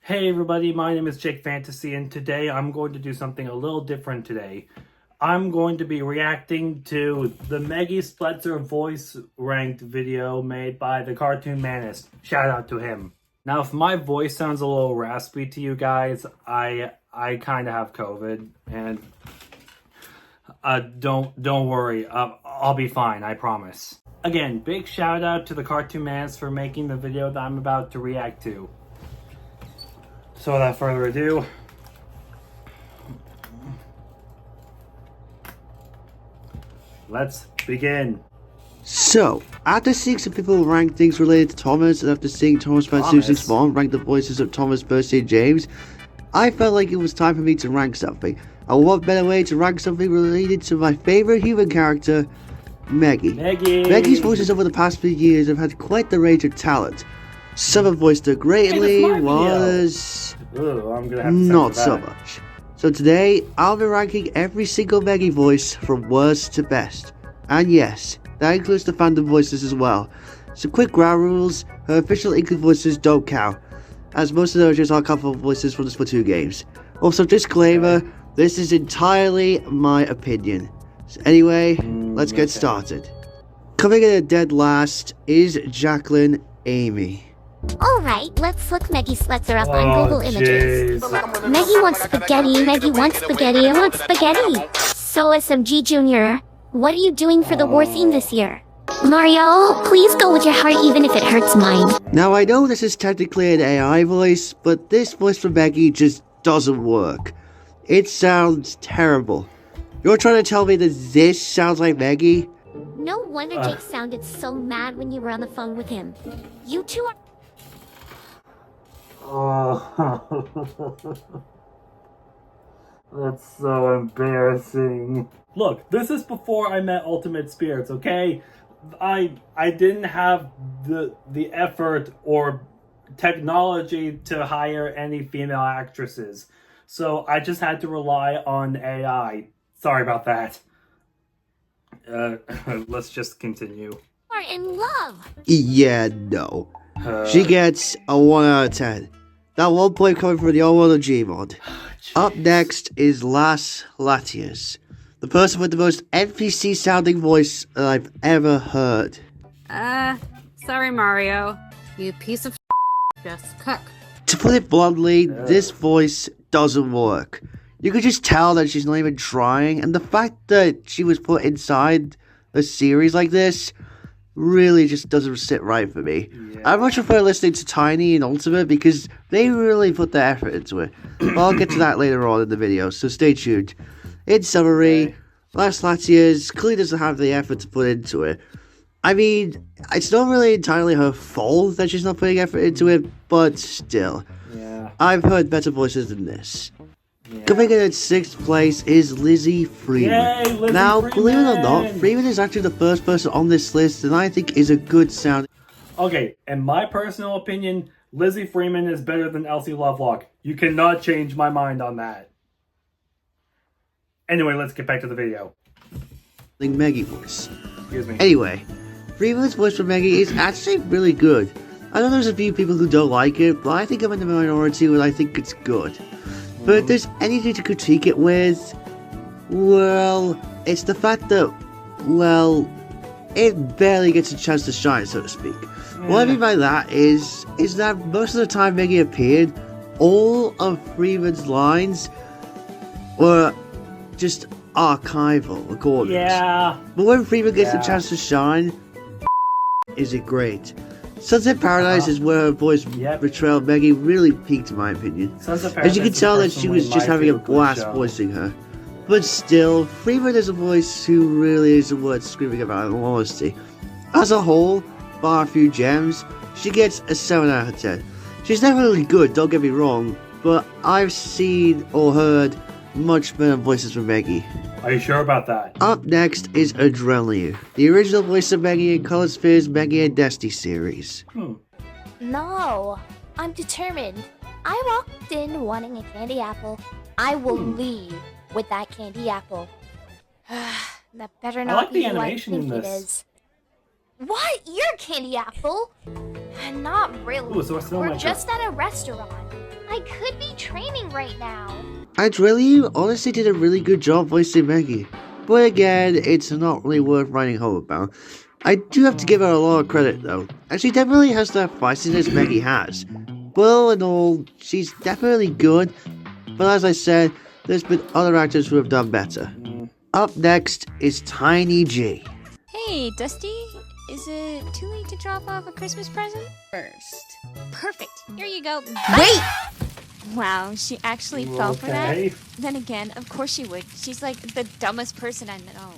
Hey everybody, my name is Jake Fantasy, and today I'm going to do something a little different today. I'm going to be reacting to the Meggy Spletzer voice ranked video made by the Cartoon Manist. Shout out to him. Now, if my voice sounds a little raspy to you guys, I kind of have COVID, and don't worry, I'll be fine, I promise. Again, big shout out to the Cartoon Manist for making the video that I'm about to react to. So without further ado, let's begin. So, after seeing some people rank things related to Thomas, and after seeing Thomas Van Susan Spawn rank the voices of Thomas, Percy, and James, I felt like it was time for me to rank something. And what better way to rank something related to my favorite human character, Meggy. Meggy's voices over the past few years have had quite the range of talent. Some have voiced her greatly, while others not so much. So today, I'll be ranking every single Meggy voice from worst to best. And yes, that includes the fandom voices as well. Some quick ground rules: her official English voices don't count, as most of those just are cover voices from the Splatoon games. Also, disclaimer, this is entirely my opinion. So anyway, let's get started. Coming in at dead last is Jacqueline Amy. Alright, let's look Meggy Spletzer up on Google Images. Meggy wants spaghetti, Meggy wants spaghetti, I want spaghetti! So SMG Jr., what are you doing for the war theme this year? Mario, please go with your heart even if it hurts mine. Now I know this is technically an AI voice, but this voice for Meggy just doesn't work. It sounds terrible. You're trying to tell me that this sounds like Meggy? No wonder Jake sounded so mad when you were on the phone with him. You two are... Oh, that's so embarrassing. Look, this is before I met Ultimate Spirits, okay? I didn't have the effort or technology to hire any female actresses, so I just had to rely on AI. Sorry about that. Let's just continue. are in love! Yeah, no. She gets a 1 out of 10. That 1 point coming from the old world of Gmod. Up next is Las Latias, the person with the most NPC sounding voice that I've ever heard. Sorry Mario, you piece of just cook. To put it bluntly, this voice doesn't work. You could just tell that she's not even trying, and the fact that she was put inside a series like this really just doesn't sit right for me. I much prefer listening to Tiny and Ultimate because they really put their effort into it. But I'll get to that later on in the video, so stay tuned. In summary, Las Latias clearly doesn't have the effort to put into it. I mean, it's not really entirely her fault that she's not putting effort into it, but still. I've heard better voices than this. Coming in at 6th place is Lizzie Freeman. Yay, Lizzie now, Freeman! believe it or not, Freeman is actually the first person on this list, and I think is a good sound. Okay, in my personal opinion, Lizzie Freeman is better than Elsie Lovelock. You cannot change my mind on that. Anyway, let's get back to the video. Meggy voice. Excuse me. Anyway, Freeman's voice for Meggy is actually really good. I know there's a few people who don't like it, but I think I'm in the minority and I think it's good. But if there's anything to critique it with, well, it's the fact that, well, it barely gets a chance to shine, so to speak. What I mean by that is that most of the time Meggy appeared, all of Freeman's lines were just archival recordings. But when Freeman gets a chance to shine, is it great. Sunset Paradise is where her voice portrayal Meggy really peaked in my opinion. As you can tell that she was just having a blast voicing her. But still, Freeman is a voice who really isn't worth screaming about in all honesty. As a whole, bar a few gems, she gets a 7 out of 10. She's definitely good, don't get me wrong, but I've seen or heard much better voices from Meggy. Are you sure about that? Up next is Adrenaline, the original voice of Meggy in Color Sphere's Meggy and Destiny series. No, I'm determined. I walked in wanting a candy apple. I will leave with that candy apple. That better not like be the who I animation in think it this. is. What? Your candy apple? Not really. Ooh, so I smell We're like just at a restaurant. I I could be training right now. Adrelia honestly did a really good job voicing Meggy. But again, it's not really worth writing home about. I do have to give her a lot of credit though, and she definitely has that feistiness Meggy has. But all in all, she's definitely good, but as I said, there's been other actors who have done better. Up next is Tiny G. Hey, Dusty, is it too late to drop off a Christmas present? First. Perfect. Here you go. Wait! Wow, she actually fell for that? Then again, of course she would. She's like the dumbest person I met. Oh.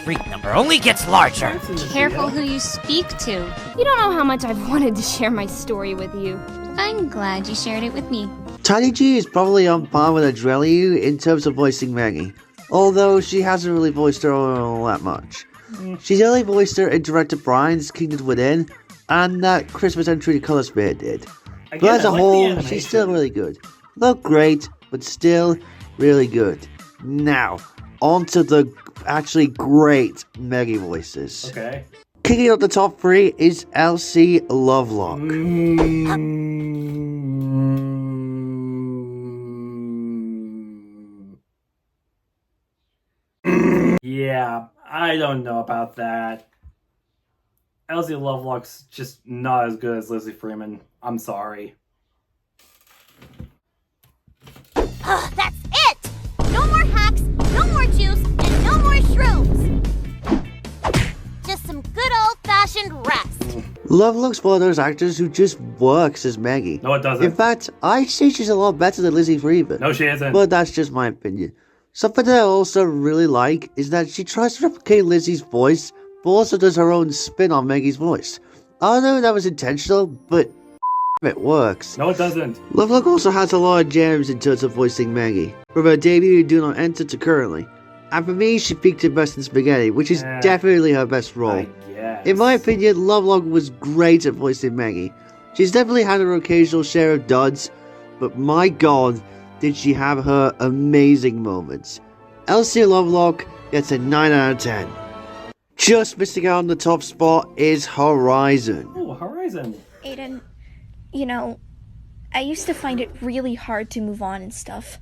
Freak number only gets larger. Careful who you speak to. You don't know how much I've wanted to share my story with you. I'm glad you shared it with me. Tiny G is probably on par with Adrelia in terms of voicing Meggy, although she hasn't really voiced her all that much. She's only voiced her in Director Brian's Kingdom Within, and that Christmas entry to Color Spirit did. But as a whole, she's still really good. Not great, but still really good. Now, on to the actually great Meggy voices. Okay. Kicking up the top 3 is Elsie Lovelock. Yeah, I don't know about that. Elsie Lovelock's just not as good as Lizzie Freeman. I'm sorry. That's it! No more hacks, no more juice, and no more shrooms! Just some good old-fashioned rest. Lovelock's one of those actors who just works as Meggy. No, it doesn't. In fact, I'd say she's a lot better than Lizzie Freeman. No, she isn't. But that's just my opinion. Something that I also really like is that she tries to replicate Lizzie's voice, but also does her own spin on Meggy's voice. I don't know if that was intentional, but it works. No, it doesn't. Lovelock also has a lot of gems in terms of voicing Meggy, from her debut in Do Not Enter to currently. And for me, she peaked at best in Spaghetti, which is definitely her best role. In my opinion, Lovelock was great at voicing Meggy. She's definitely had her occasional share of duds, but my god, did she have her amazing moments. Elsie Lovelock gets a 9 out of 10. Just missing out on the top spot is Horizon. Oh, Horizon. Aiden, you know, I used to find it really hard to move on and stuff.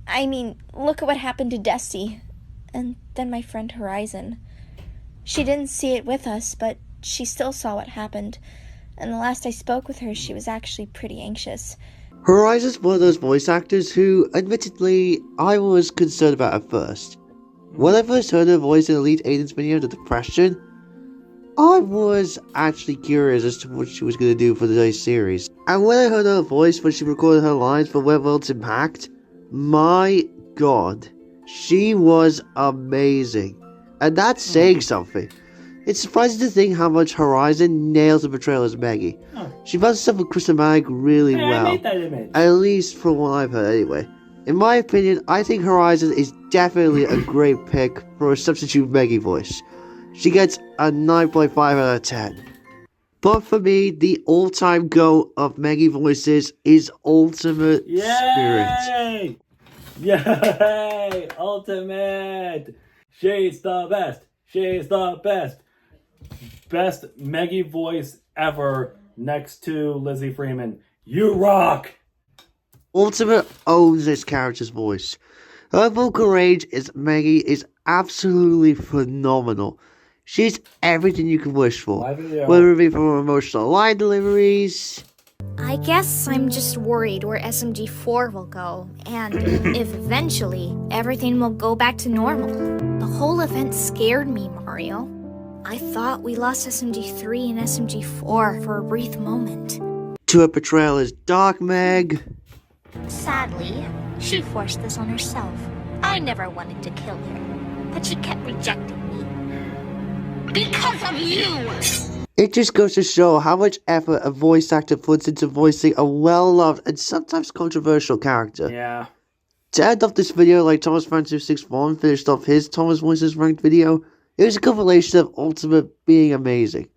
I mean, look at what happened to Dusty. And then my friend Horizon. She didn't see it with us, but she still saw what happened. And the last I spoke with her, she was actually pretty anxious. Horizon's one of those voice actors who, admittedly, I was concerned about at first. When I first heard her voice in Elite Aiden's video, The Depression, I was actually curious as to what she was going to do for today's series. And when I heard her voice when she recorded her lines for Where Worlds Impact, my god, she was amazing. And that's saying something. It's surprising to think how much Horizon nails the portrayal as Meggy. She runs herself with Kristen Mag really well. I made that image. At least from what I've heard anyway. In my opinion, I think Horizon is definitely a great pick for a substitute Meggy voice. She gets a 9.5 out of 10. But for me, the all-time GOAT of Meggy voices is Ultimate Spirit. Yay! Ultimate! She's the best! She's the best! Best Meggy voice ever next to Lizzie Freeman. You rock! Ultimate owns this character's voice. Her vocal range as Meggy is absolutely phenomenal. She's everything you can wish for, whether it be from her emotional line deliveries. I guess I'm just worried where SMG4 will go, and if eventually everything will go back to normal. The whole event scared me, Mario. I thought we lost SMG3 and SMG4 for a brief moment. To her portrayal as Dark Meg. Sadly, she forced this on herself. I never wanted to kill her, but she kept rejecting me. Because of you! It just goes to show how much effort a voice actor puts into voicing a well-loved and sometimes controversial character. Yeah. To end off this video, like Thomas Fan261 finished off his Thomas Voices Ranked video, it was a compilation of Ultimate being amazing.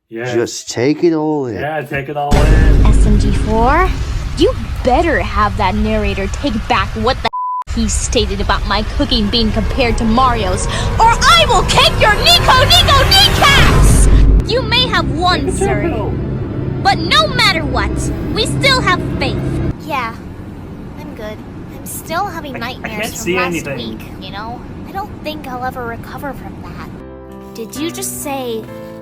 Yeah. Just take it all in. Yeah, take it all in. SMG4? You better have that narrator take back what the he stated about my cooking being compared to Mario's, or I will kick your Nico kneecaps! You may have won, sir. But no matter what, we still have faith. Yeah, good. I'm still having nightmares from last week, you know? I don't think I'll ever recover from that. Did you just say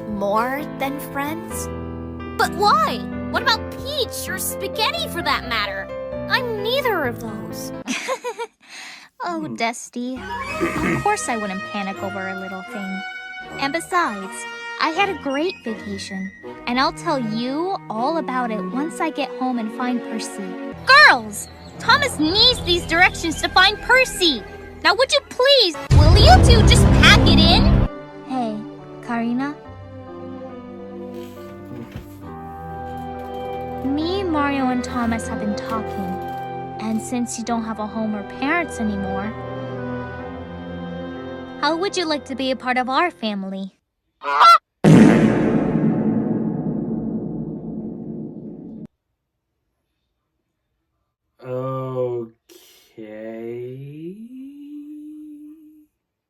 more than friends? But why? What about Peach or Spaghetti for that matter? I'm neither of those. Oh, Dusty. Of course I wouldn't panic over a little thing. And besides, I had a great vacation. And I'll tell you all about it once I get home and find Percy. Girls! Thomas needs these directions to find Percy! Now would you please, will you two just pack it in? Hey, Karina? Me, Mario, and Thomas have been talking. And since you don't have a home or parents anymore, how would you like to be a part of our family? Okay.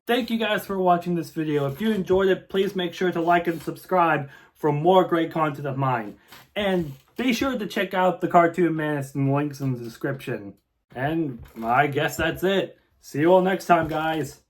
Thank you guys for watching this video. If you enjoyed it, please make sure to like and subscribe for more great content of mine. And be sure to check out the Cartoon Menace and links in the description. And I guess that's it. See you all next time, guys.